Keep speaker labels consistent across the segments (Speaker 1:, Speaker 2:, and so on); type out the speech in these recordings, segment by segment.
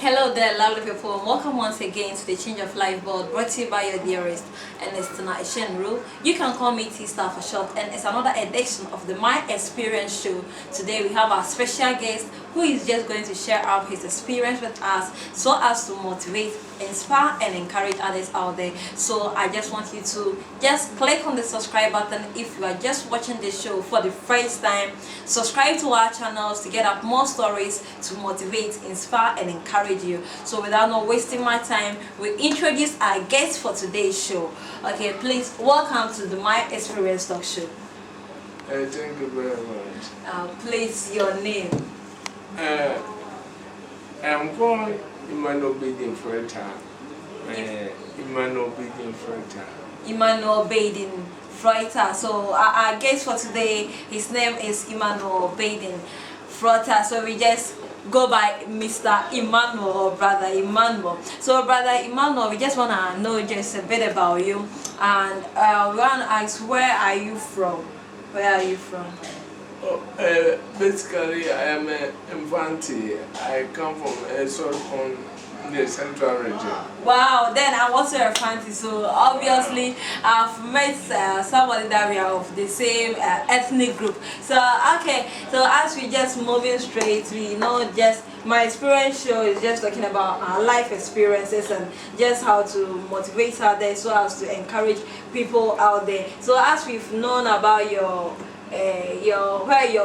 Speaker 1: Hello there, lovely people. Welcome once again to the Change of Life board brought to you by your dearest and it's tonight Shenru. You can call me T-Star for short, and it's another edition of the My Experience show. Today we have our special guest who is just going to share out his experience with us so as to motivate, inspire and encourage others out there. So I just want you to just click on the subscribe button if you are just watching this show for the first time. Subscribe to our channels to get up more stories to motivate, inspire and encourage you. So without not wasting my time, we introduce our guest for today's show. Okay, please welcome to the My Experience Talk Show.
Speaker 2: Thank you very much.
Speaker 1: Please, your name.
Speaker 2: I'm called Emmanuel Baden Freta. Emmanuel Baden Freta.
Speaker 1: Emmanuel Baden Freta. So our guest for today, his name is Emmanuel Baden Freta. So we just go by Mr. Emmanuel or Brother Emmanuel. So Brother Emmanuel, we just want to know just a bit about you, and we want to ask, where are you from? Where are you from?
Speaker 2: Basically, I am an infantry. I come from a sort on the central region.
Speaker 1: Wow, then I'm also a fancy, so obviously I've met somebody that we are of the same ethnic group. So okay, so as we just moving straight, we know just my experience show is just talking about our life experiences and just how to motivate others so as to encourage people out there. So as we've known about your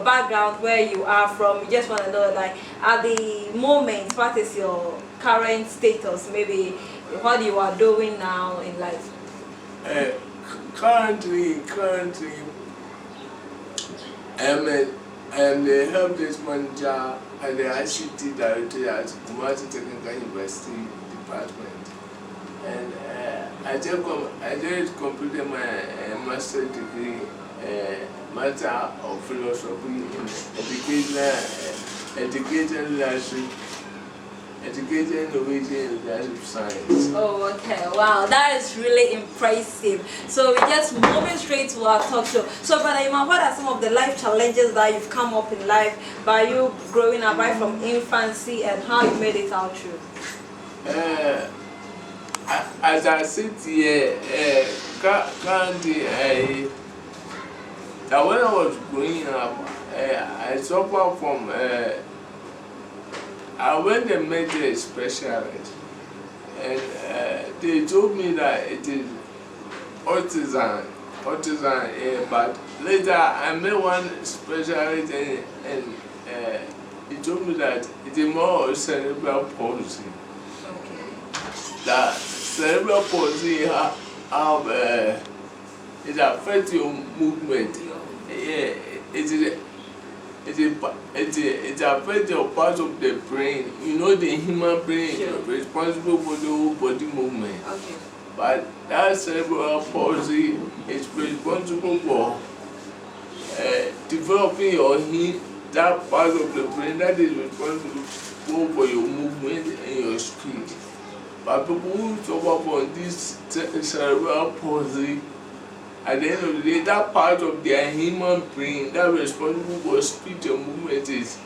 Speaker 1: background, where you are from, we just want to know, like, at the moment, what is your current status, maybe what you are doing now in life?
Speaker 2: Currently, I am the help desk manager and the ICT director at Kumasi Technical University Department. And I just completed my master's degree, Master of Philosophy in Education Leadership, Education Innovation and Leadership Science.
Speaker 1: Oh, okay. Wow, that is really impressive. So we're just moving straight to our talk show. So Brother Iman, what are some of the life challenges that you've come up in life by you growing up right from infancy, and how you made it out through?
Speaker 2: As I sit here, currently, when I was growing up, I suffered from, I went and met a specialist, and they told me that it is autism, but later I met one specialist and he told me that it is more cerebral palsy.
Speaker 1: Okay.
Speaker 2: That cerebral palsy it affects your movement. It affects your part of the brain. You know, the human brain is responsible for the whole body movement.
Speaker 1: Okay.
Speaker 2: But that cerebral palsy is responsible for developing that part of the brain that is responsible for your movement and your speed. But people who suffer from this cerebral palsy, at the end of the day, that part of their human brain that is responsible for speech and movement is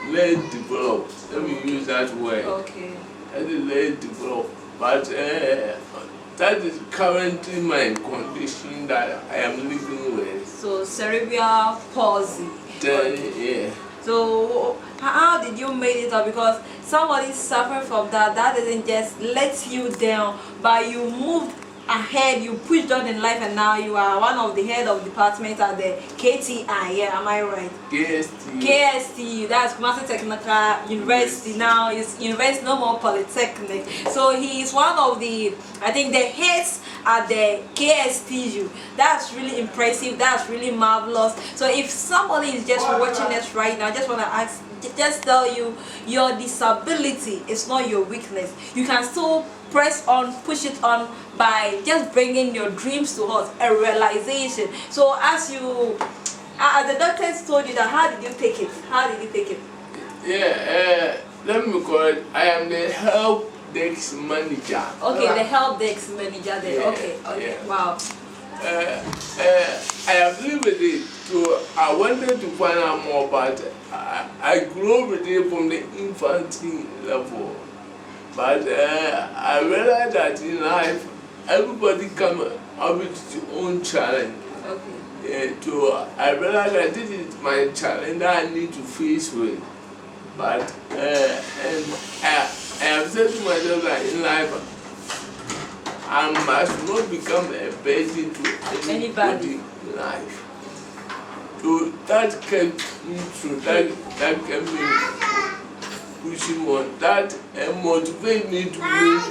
Speaker 2: less developed. Let me use that word.
Speaker 1: Okay.
Speaker 2: That is less developed. But that is currently my condition that I am living with.
Speaker 1: So cerebral palsy.
Speaker 2: Yeah.
Speaker 1: So how did you make it up? Because somebody suffering from that didn't just let you down, but you moved ahead, you pushed on in life, and now you are one of the head of department at the KTI. Yeah, am I right? KST, that's Kumasi Technical University. Now it's university, no more polytechnic. So he is one of the, I think, the heads at the KSTU. That's really impressive. That's really marvelous. So if somebody is just watching us right now, I just want to ask, just tell you, your disability is not your weakness. You can still press on, push it on by just bringing your dreams to us, a realization. So as you, as the doctors told you that, how did you take it? How did you take it?
Speaker 2: Yeah, let me call it, I am the help desk manager.
Speaker 1: Okay, the help desk manager there. Yeah, okay,
Speaker 2: yeah.
Speaker 1: Wow.
Speaker 2: I have lived with it, so I wanted to find out more, but I grew up with it from the infancy level. But I realized that in life, everybody come up with his own challenge.
Speaker 1: Okay.
Speaker 2: So I realized that this is my challenge that I need to face with. But and I have said to myself that in life, I must not become a burden to anybody in life. So that kept me through, that kept me pushing on, that motivated me to move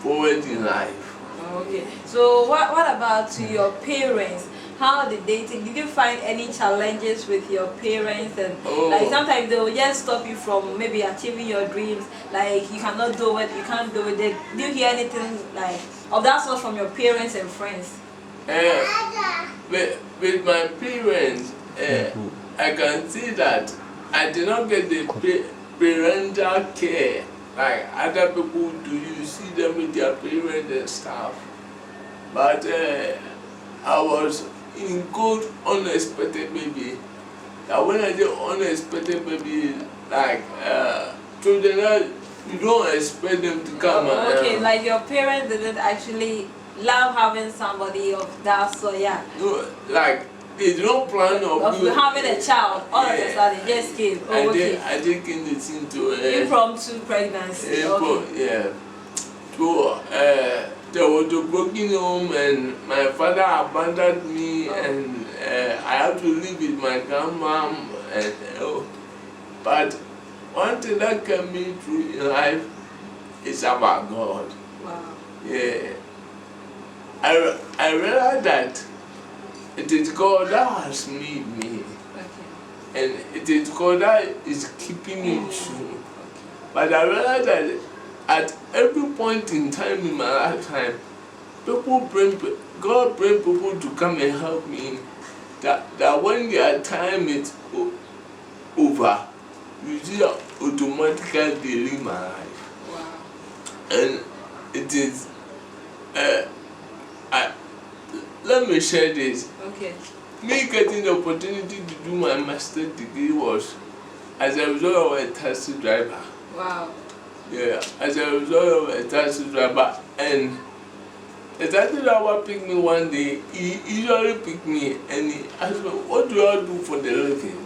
Speaker 2: forward in life.
Speaker 1: Okay. So what about your parents? How did they take? Did you find any challenges with your parents? And like sometimes they will just stop you from maybe achieving your dreams. Like you cannot do it, you can't do it. Did you hear anything like of that sort from your parents and friends?
Speaker 2: With my parents, I can see that I did not get the parental care like other people do. You see them with their parents and stuff. But I was in good unexpected baby. That when I say unexpected baby, like children that you don't expect them to come.
Speaker 1: Okay, like your parents didn't actually love having somebody of that sort, yeah.
Speaker 2: No, like they don't plan
Speaker 1: of having a child. All of a sudden, just came. Oh, okay.
Speaker 2: I just came to see to
Speaker 1: impromptu pregnancy. Okay.
Speaker 2: Yeah. So there was a broken home, and my father abandoned me, and I had to live with my grandma. And but one thing that kept me through in life is about God.
Speaker 1: Wow.
Speaker 2: Yeah. I realized that it is God that has made me.
Speaker 1: Okay.
Speaker 2: And it is God that is keeping me true. But I realized that at every point in time in my lifetime, God bring people to come and help me. That when their time is over, you see automatically they leave my life.
Speaker 1: Wow.
Speaker 2: And it is let me share this.
Speaker 1: Okay.
Speaker 2: Me getting the opportunity to do my master's degree was as a result of a taxi driver.
Speaker 1: Wow.
Speaker 2: Yeah, as a result of a taxi driver. And the taxi driver picked me one day. He usually picked me and he asked me, "What do I do for the living?"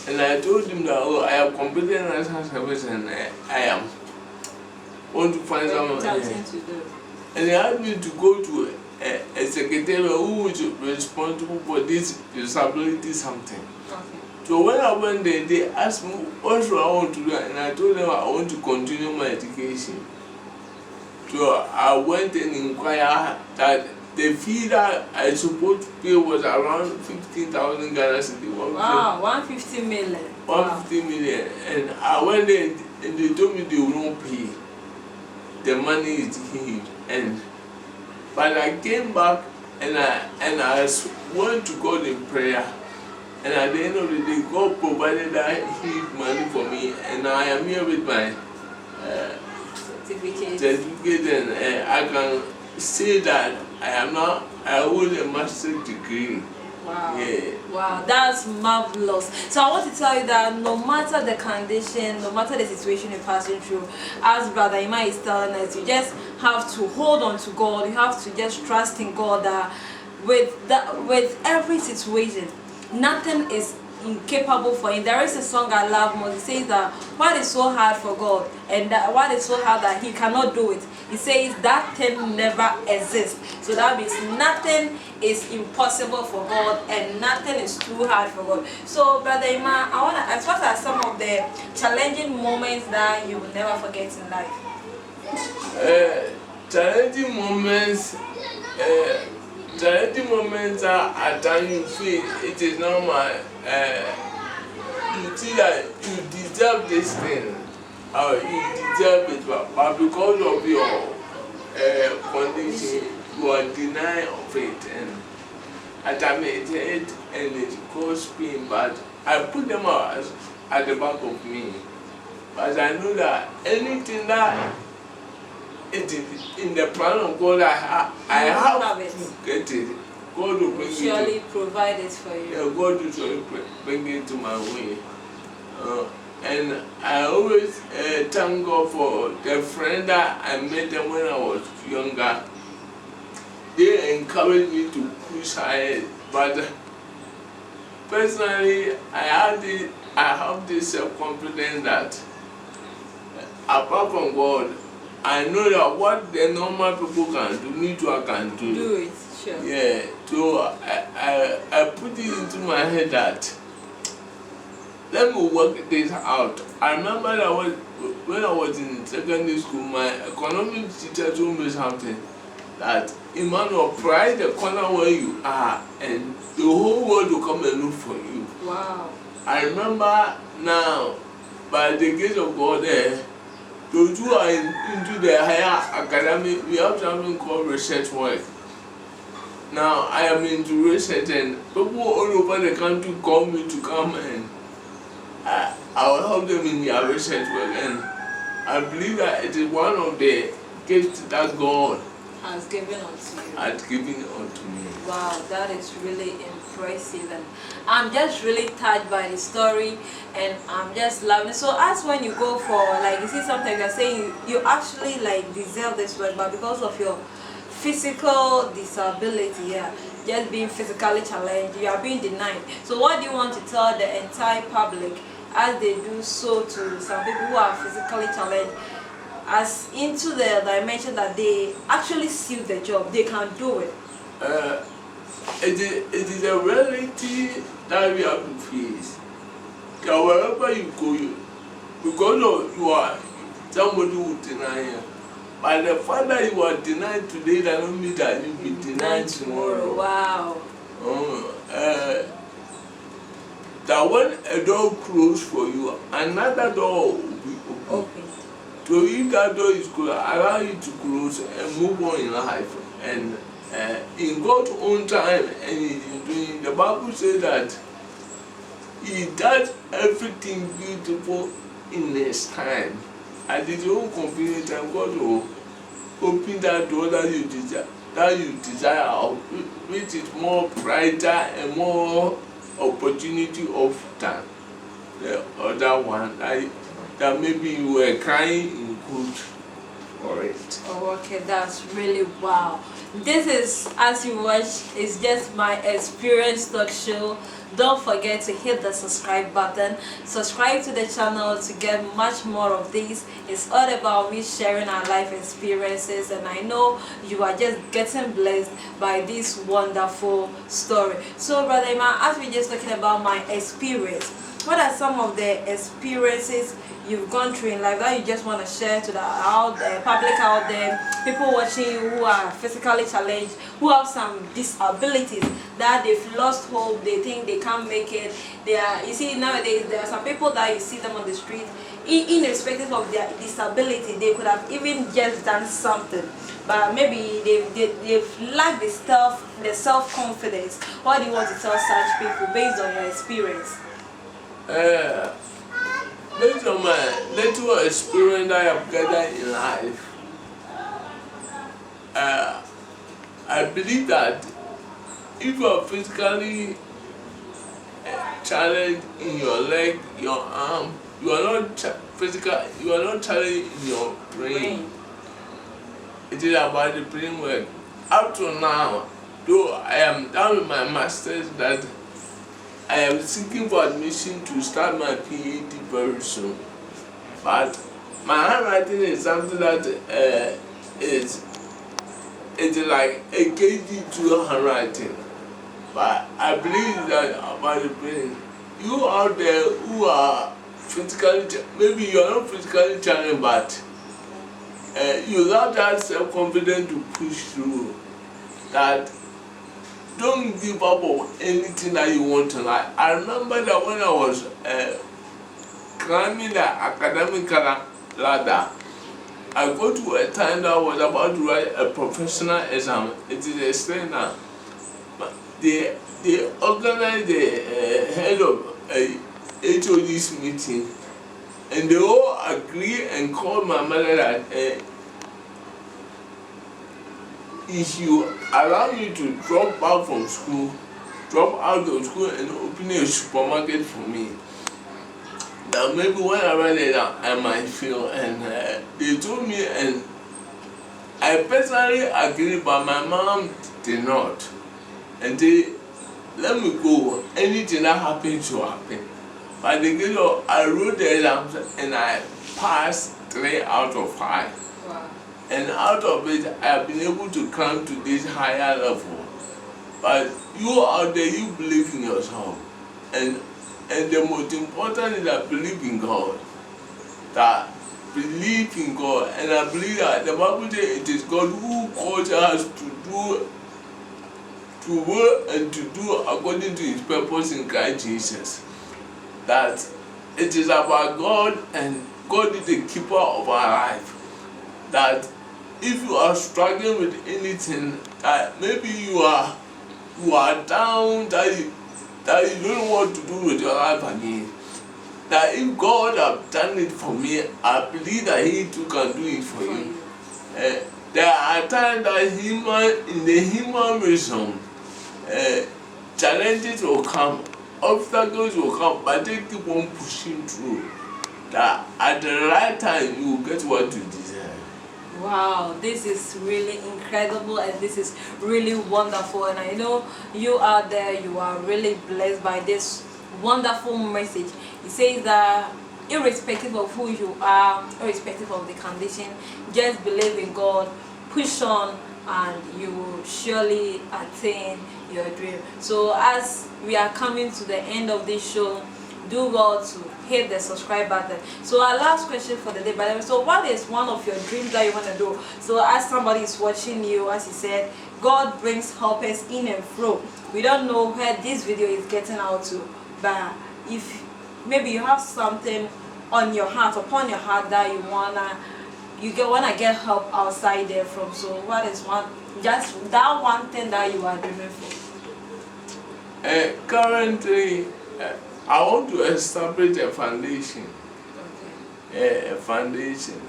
Speaker 2: And I told him that, "Oh, I have completed national service and I am want to find someone."
Speaker 1: Something to do.
Speaker 2: And he asked me to go to a secretary who is responsible for this disability something.
Speaker 1: Okay.
Speaker 2: So when I went there, they asked me what should I want to do, and I told them I want to continue my education. So I went and inquired that the fee that I supposed to pay was around 15,000 Ghana cedi.
Speaker 1: Wow, 150 million.
Speaker 2: 150 million. And I went there and they told me they won't pay. The money is huge. But I came back and I went to God in prayer, and at the end of the day, God provided that huge money for me, and I am here with my certificate, and I can say that I hold a master's degree.
Speaker 1: Wow.
Speaker 2: Yeah.
Speaker 1: Wow, that's marvelous. So I want to tell you that no matter the condition, no matter the situation you're passing through, as Brother Ima is telling us, you just have to hold on to God. You have to just trust in God that with every situation, nothing is incapable for him. There is a song I love most. It says that what is so hard for God, and that what is so hard that he cannot do it. He says that thing never exists. So that means nothing is impossible for God and nothing is too hard for God. So Brother Ima, I want to ask, what are some of the challenging moments that you will never forget in life?
Speaker 2: Challenging moments are at times you feel it is normal. You see that you deserve this thing, or you deserve it, but because of your condition, you are denying of it, and at times it hurts and it causes pain. But I put them out at the back of me, but I know that anything that it is in the plan of God, I have to get it. God will bring
Speaker 1: surely provide it for you.
Speaker 2: Yeah, God will surely bring it to my way. And I always thank God for the friend that I met them when I was younger. They encouraged me to push ahead, but personally, I have this self-confidence that apart from God, I know that what the normal people can do, me too I can do.
Speaker 1: Do it, sure.
Speaker 2: Yeah, so I put it into my head that let me work this out. I remember that when I was in secondary school, my economics teacher told me something that Emmanuel, pride the corner where you are, and the whole world will come and look for you.
Speaker 1: Wow.
Speaker 2: I remember now, by the grace of God, those who are into the higher academy, we have something called research work. Now I am into research, and people all over the country call me to come and I will help them in their research work, and I believe that it is one of the gifts that God
Speaker 1: has given unto you.
Speaker 2: Has given unto me.
Speaker 1: Wow, that is really impressive, and I'm just really touched by the story, and I'm just loving it. So as when you go for, like, you see sometimes you're saying you actually like deserve this work, but because of your physical disability, yeah, just being physically challenged, you are being denied. So what do you want to tell the entire public as they do so to some people who are physically challenged, as into the dimension that they actually suit the job, they can do it?
Speaker 2: It is a reality that we have to face. That wherever you go, because you are somebody who deny you. But the fact that you are denied today doesn't mean that you'll be denied tomorrow.
Speaker 1: Wow.
Speaker 2: That when a door closes for you, another door will be open. So if that door is closed, allow you to close and move on in life. And in God's own time, and in doing, the Bible says that He does everything beautiful in His time. At His own convenient time, God will open that door that you desire, which is more brighter and more opportunity of than the other one that maybe you were crying in good for it.
Speaker 1: Oh, okay, that's really wow. This is, as you watch, it's just my experience talk show. Don't forget to hit the subscribe button. Subscribe to the channel to get much more of these. It's all about me sharing our life experiences, and I know you are just getting blessed by this wonderful story. So Brother Iman, as we just talking about my experience, what are some of the experiences you've gone through in life that you just want to share to the public out there, people watching you who are physically challenged, who have some disabilities, that they've lost hope, they think they can't make it? They are, you see, nowadays there are some people that you see them on the street, irrespective of their disability, they could have even just done something, but maybe they've lacked the self-confidence. What do you want to tell such people based on your experience?
Speaker 2: Based on my little experience I have gathered in life, I believe that if you are physically challenged in your leg, your arm, you are not challenged in your brain. It is about the brain work. Up to now, though I am done with my master's, that I am seeking for admission to start my PhD very soon. But my handwriting is something that is like a KG2 handwriting. But I believe that about the brain, you out there who are physically, maybe you are not physically challenged, but you have that self-confidence to push through. That don't give up on anything that you want to like. I remember that when I was climbing the academic ladder, I got to a time that I was about to write a professional exam. It is a external. But they organized the head of a HOD's meeting, and they all agreed and called my mother that if you allow me to drop out from school, drop out of school and open a supermarket for me. that maybe when I write it down, I might feel, and they told me, and I personally agree, but my mom did not. And they let me go. Anything that happens should happen. But the grace of, I wrote the exams and I passed 3 out of 5.
Speaker 1: Wow.
Speaker 2: And out of it, I have been able to come to this higher level. But you out there, you believe in yourself. And the most important is that believe in God. That believe in God. And I believe that the Bible says it is God who calls us to work and to do according to his purpose in Christ Jesus. That it is about God, and God is the keeper of our life. That if you are struggling with anything, that maybe you are down, that you don't know what to do with your life again, that if God have done it for me, I believe that he too can do it for you. There are times that in the human reason, challenges will come, obstacles will come, but they keep on pushing through. That at the right time you will get what you deserve.
Speaker 1: Wow, this is really incredible, and this is really wonderful, and I know you out there, you are really blessed by this wonderful message. It says that irrespective of who you are, irrespective of the condition, just believe in God, push on, and you will surely attain your dream. So as we are coming to the end of this show, do well to hit the subscribe button. So our last question for the day, by the way, so what is one of your dreams that you want to do? So as somebody is watching you, as you said, God brings helpers in and fro. We don't know where this video is getting out to, but if maybe you have something on your heart, upon your heart, that you wanna get help outside there from, so what is just that one thing that you are dreaming for?
Speaker 2: Currently, I want to establish a foundation. Okay. A foundation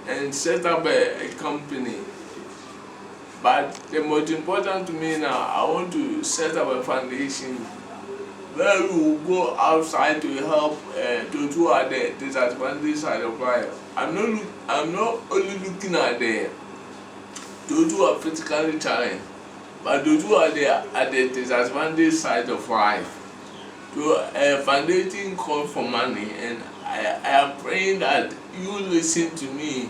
Speaker 2: and set up a company. But the most important to me now, I want to set up a foundation where we will go outside to help those who are the disadvantaged side of life. I'm not only looking at those who are physically challenged, but those who are at the disadvantaged side of life. To a foundation call for money, and I am praying that you listen to me,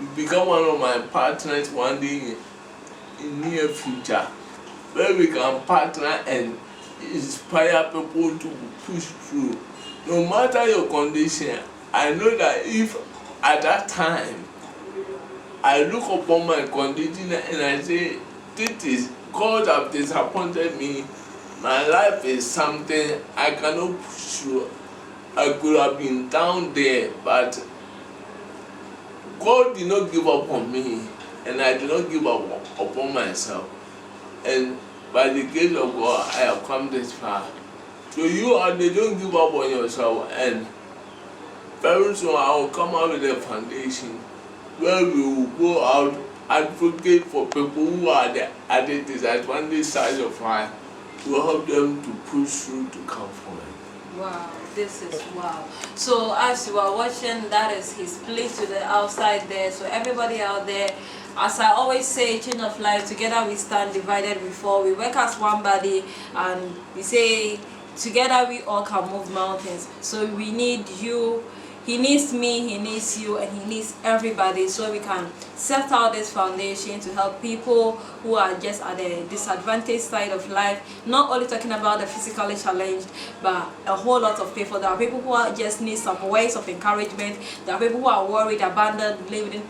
Speaker 2: you become one of my partners one day in near future, where we can partner and inspire people to push through. No matter your condition, I know that if at that time I look upon my condition and I say, this is God have disappointed me, my life is something I cannot push through. I could have been down there, but God did not give up on me, and I did not give up upon myself. And by the grace of God, I have come this far. So you out there, don't give up on yourself, and very soon I will come out with a foundation where we will go out, advocate for people who are at the disadvantaged side of life, to help them to push through to come forward.
Speaker 1: Wow, this is wow. So as you are watching, that is his plea to the outside there. So everybody out there, as I always say, Chain of Life, together we stand, divided we fall. We work as one body, and we say together we all can move mountains. So we need you. He needs me, he needs you, and he needs everybody, so we can set out this foundation to help people who are just at the disadvantaged side of life. Not only talking about the physically challenged, but a whole lot of people. There are people who are just need some words of encouragement. There are people who are worried, abandoned, living,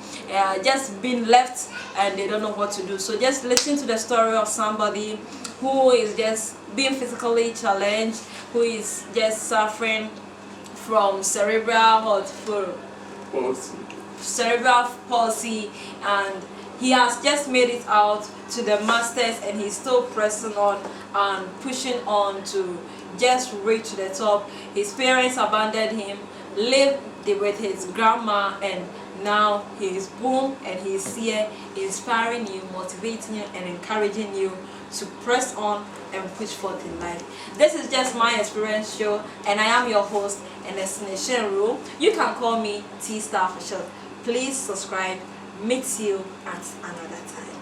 Speaker 1: just being left, and they don't know what to do. So just listen to the story of somebody who is just being physically challenged, who is just suffering from cerebral palsy, and he has just made it out to the masters, and he's still pressing on and pushing on to just reach the top. His parents abandoned him, lived with his grandma, and Now he is boom and he is here inspiring you, motivating you, and encouraging you to press on and push forth in life. This is just my experience show, and I am your host and destination rule. You can call me T Star for short. Please subscribe. Meet you at another time.